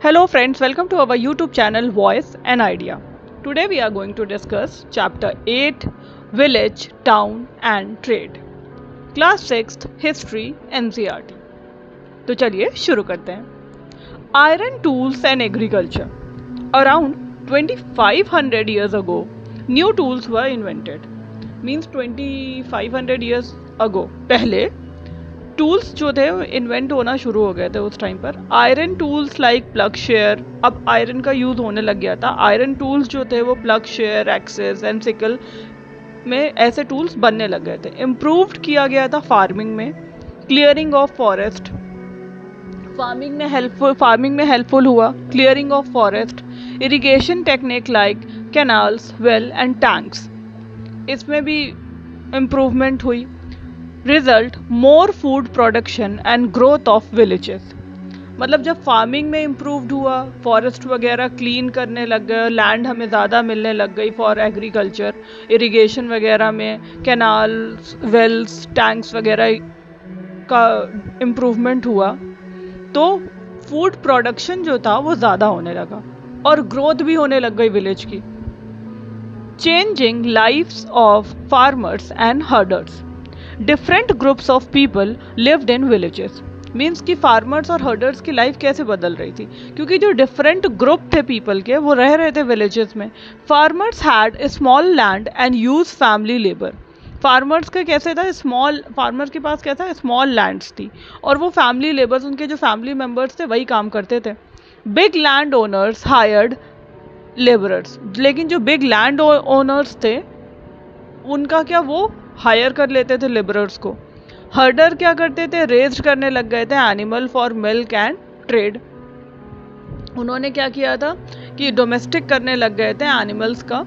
Hello friends, welcome to our YouTube channel Voice and Idea. Today we are going to discuss chapter 8 Village, Town and Trade. Class 6th History NCERT. तो चलिए शुरू करते हैं. Iron tools and agriculture. Around 2500 years ago, new tools were invented. Means 2500 years ago. पहले tools जो थे invent होना शुरू हो गए थे उस टाइम पर. Iron tools like ploughshare, अब आयरन का यूज़ होने लग गया था. आयरन टूल्स जो थे वो ploughshare, axes and sickle में ऐसे टूल्स बनने लग गए थे. इम्प्रूव्ड किया गया था फार्मिंग में. क्लियरिंग ऑफ फॉरेस्ट, फार्मिंग में हेल्पफुल हुआ. Clearing of forest, irrigation technique like canals, well and tanks, इसमें भी इम्प्रूवमेंट हुई. Result more food production and growth of villages. मतलब जब फार्मिंग में इम्प्रूव्ड हुआ, फॉरेस्ट वगैरह क्लीन करने लग गए, लैंड हमें ज़्यादा मिलने लग गई फॉर एग्रीकल्चर, इरिगेशन वगैरह में कैनाल्स, वेल्स, टैंक्स वगैरह का इम्प्रूवमेंट हुआ, तो फूड प्रोडक्शन जो था वो ज़्यादा होने लगा और ग्रोथ भी होने लग गई विलेज की. Changing lifes of farmers and herders. Different groups of people lived in villages. Means कि फार्मर्स और हर्डर्स की लाइफ कैसे बदल रही थी, क्योंकि जो डिफरेंट ग्रुप थे पीपल के वो रह रहे थे विलेजेस में. Farmers had a small land and use family labour. Farmers का कैसे था, फार्मर्स के पास कैसा स्मॉल लैंड्स थी और वो फैमिली लेबर्स, उनके जो फैमिली मेम्बर्स थे वही काम करते थे. Big land owners hired labourers. लेकिन जो बिग लैंड ओनर्स थे उनका क्या, वो हायर कर लेते थे लेबरर्स को. हर्डर क्या करते थे, रेज्ड करने लग गए थे animal for milk and trade. उन्होंने क्या किया था कि डोमेस्टिक करने लग गए थे एनिमल्स का,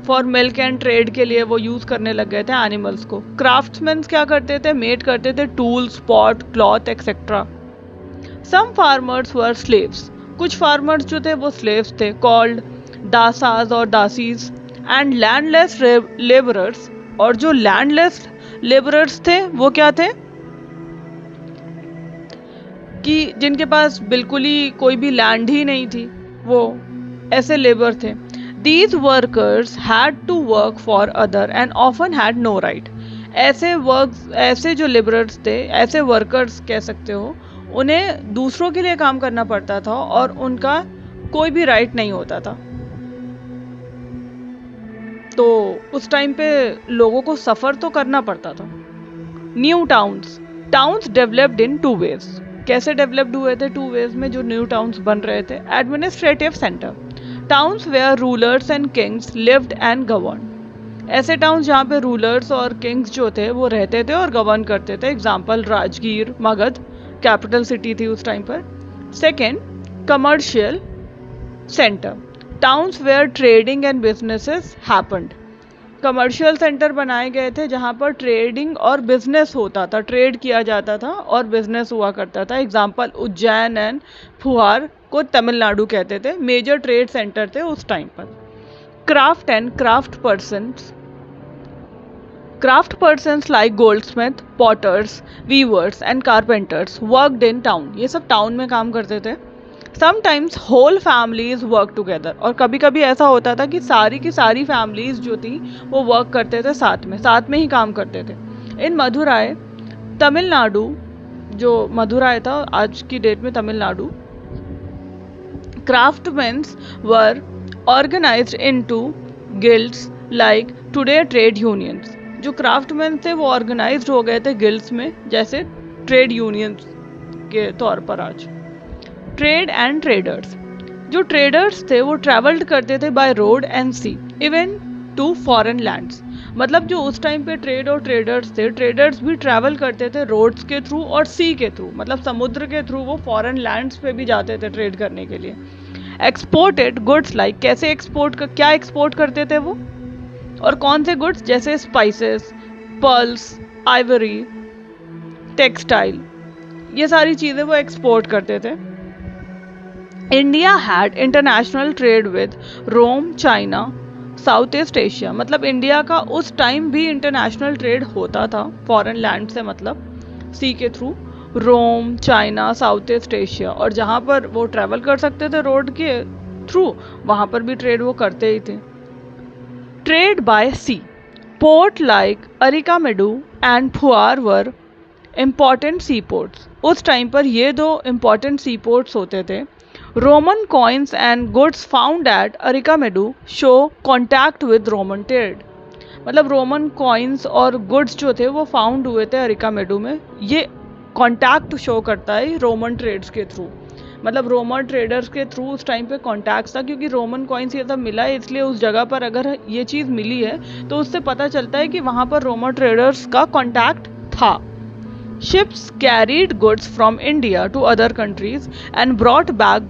फॉर मिल्क एंड ट्रेड के लिए वो यूज़ करने लग गए थे एनिमल्स को. क्राफ्ट्समैन क्या करते थे, मेड करते थे टूल्स, पॉट, क्लॉथ एक्सेट्रा. सम फार्मर्स वर स्लेव्स. कुछ फार्मर्स जो थे वो स्लेव्स थे, कॉल्ड दासाज और दासीज. And landless labourers. और जो लैंडलेस लेबरर्स थे वो क्या थे कि जिनके पास बिल्कुल ही कोई भी लैंड ही नहीं थी, वो ऐसे लेबर थे. These workers had to work for other and often had no right. ऐसे जो लेबरर्स थे, ऐसे वर्कर्स कह सकते हो, उन्हें दूसरों के लिए काम करना पड़ता था और उनका कोई भी राइट नहीं होता था. तो उस टाइम पे लोगों को सफ़र तो करना पड़ता था. New towns developed in 2 ways. कैसे डेवलप्ड हुए थे 2 वेज में जो न्यू टाउन्स बन रहे थे. Administrative centre. Towns where rulers and kings lived and govern. ऐसे टाउन्स जहाँ पे रूलर्स और किंग्स जो थे वो रहते थे और गवर्न करते थे. Example Rajgir, Magadh capital city थी उस टाइम पर. Second, commercial centre. Towns where trading and businesses happened. Commercial centre बनाए गए थे जहाँ पर ट्रेडिंग और बिजनेस होता था, ट्रेड किया जाता था और बिजनेस हुआ करता था. एग्जाम्पल उज्जैन एंड फुहार को तमिलनाडु कहते थे, मेजर ट्रेड सेंटर थे उस टाइम पर. Craft and craft persons like goldsmith, potters, weavers and carpenters worked in town. ये सब टाउन में काम करते थे. Sometimes whole families work together. और कभी कभी ऐसा होता था कि सारी की सारी फैमिलीज जो थी वो वर्क करते थे साथ में ही काम करते थे. इन मदुराई, तमिलनाडु, जो मदुराई था आज की डेट में तमिलनाडु, क्राफ्टमैन्स वर organised into guilds like today trade unions. जो क्राफ्टमैन थे वो ऑर्गेनाइज्ड हो गए थे गिल्ड्स में, जैसे ट्रेड यूनियंस के तौर पर आज. Trade and traders. जो ट्रेडर्स थे वो ट्रैवल्ड करते थे by road and sea even to foreign lands. मतलब जो उस टाइम पे ट्रेड और ट्रेडर्स थे, ट्रेडर्स भी ट्रैवल करते थे रोड्स के थ्रू और सी के थ्रू, मतलब समुद्र के थ्रू वो फॉरेन लैंड्स पे भी जाते थे ट्रेड करने के लिए. एक्सपोर्टेड गुड्स लाइक, कैसे क्या एक्सपोर्ट करते थे वो और कौन से गुड्स, जैसे स्पाइसेस, पर्ल्स, आइवरी, टेक्सटाइल, ये सारी चीज़ें वो एक्सपोर्ट करते थे. India had international trade with Rome, China, South East Asia. मतलब इंडिया का उस टाइम भी इंटरनेशनल ट्रेड होता था फॉरेन लैंड से, मतलब सी के थ्रू. रोम, चाइना, साउथ ईस्ट एशिया, और जहाँ पर वो ट्रैवल कर सकते थे रोड के थ्रू, वहाँ पर भी ट्रेड वो करते ही थे। Trade by sea, port like Arikamedu and Puhar were important sea ports. उस टाइम पर ये दो इम्पॉर्टेंट सी पोर्ट्स होते थे। Roman coins and goods found at Arikamedu show contact with Roman trade. मतलब रोमन कॉइन्स और गुड्स जो थे वो फाउंड हुए थे अरिकामेडू में, ये कॉन्टैक्ट शो करता है रोमन ट्रेड्स के थ्रू। मतलब रोमन ट्रेडर्स के थ्रू उस टाइम पे कॉन्टैक्ट था, क्योंकि रोमन कॉइन्स ये सब मिला है, इसलिए उस जगह पर अगर ये चीज़ मिली है तो उससे पता चलता है कि वहाँ पर रोमन ट्रेडर्स का कॉन्टैक्ट था। Ships carried goods from India to other countries and brought back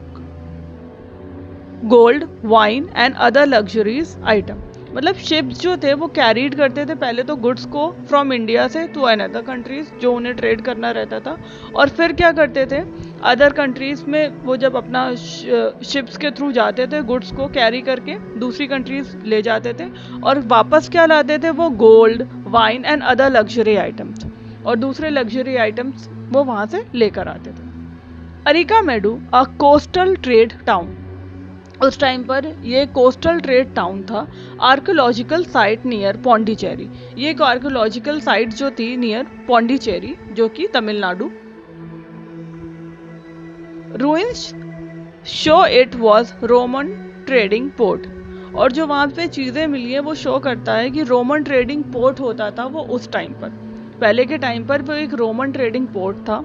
gold, wine and other luxuries item। मतलब शिप्स जो थे वो कैरीड करते थे पहले तो गुड्स को फ्रॉम इंडिया से टू अनदर कंट्रीज जो उन्हें ट्रेड करना रहता था, और फिर क्या करते थे अदर कंट्रीज में वो जब अपना शिप्स के थ्रू जाते थे गुड्स को कैरी करके दूसरी कंट्रीज ले जाते थे, और वापस क्या लाते थे वो gold, wine and other luxury items, और दूसरे लग्जरी आइटम्स वो वहाँ से लेकर आते थे। Arikamedu a coastal trade town, उस टाइम पर ये कोस्टल ट्रेड टाउन था। आर्कोलॉजिकल साइट नियर पौंडीचेरी, ये एक आर्कोलॉजिकल साइट जो थी नियर पौंडीचेरी जो कि Tamil Nadu. Ruins show it was Roman trading port, और जो वहाँ पे चीज़ें मिली हैं वो शो करता है कि रोमन ट्रेडिंग पोर्ट होता था वो उस टाइम पर, पहले के टाइम पर वो एक रोमन ट्रेडिंग पोर्ट था।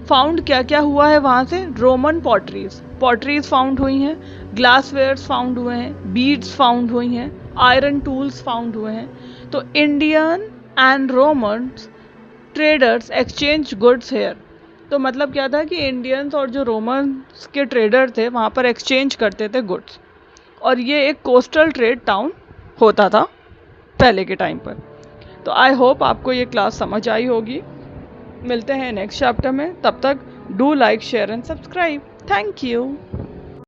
फाउंड क्या क्या हुआ है वहाँ से, रोमन पॉटरीज फाउंड हुई हैं, ग्लासवेयर्स फाउंड हुए हैं, बीड्स फाउंड हुई हैं, आयरन टूल्स फाउंड हुए हैं। तो Indian and Roman traders exchange goods here, तो मतलब क्या था कि इंडियंस और जो रोमन्स के ट्रेडर थे वहाँ पर एक्सचेंज करते थे गुड्स, और ये एक कोस्टल ट्रेड टाउन होता था पहले के टाइम पर। तो आई होप आपको ये क्लास समझ आई होगी। मिलते हैं नेक्स्ट चैप्टर में, तब तक do like, share and subscribe. Thank you.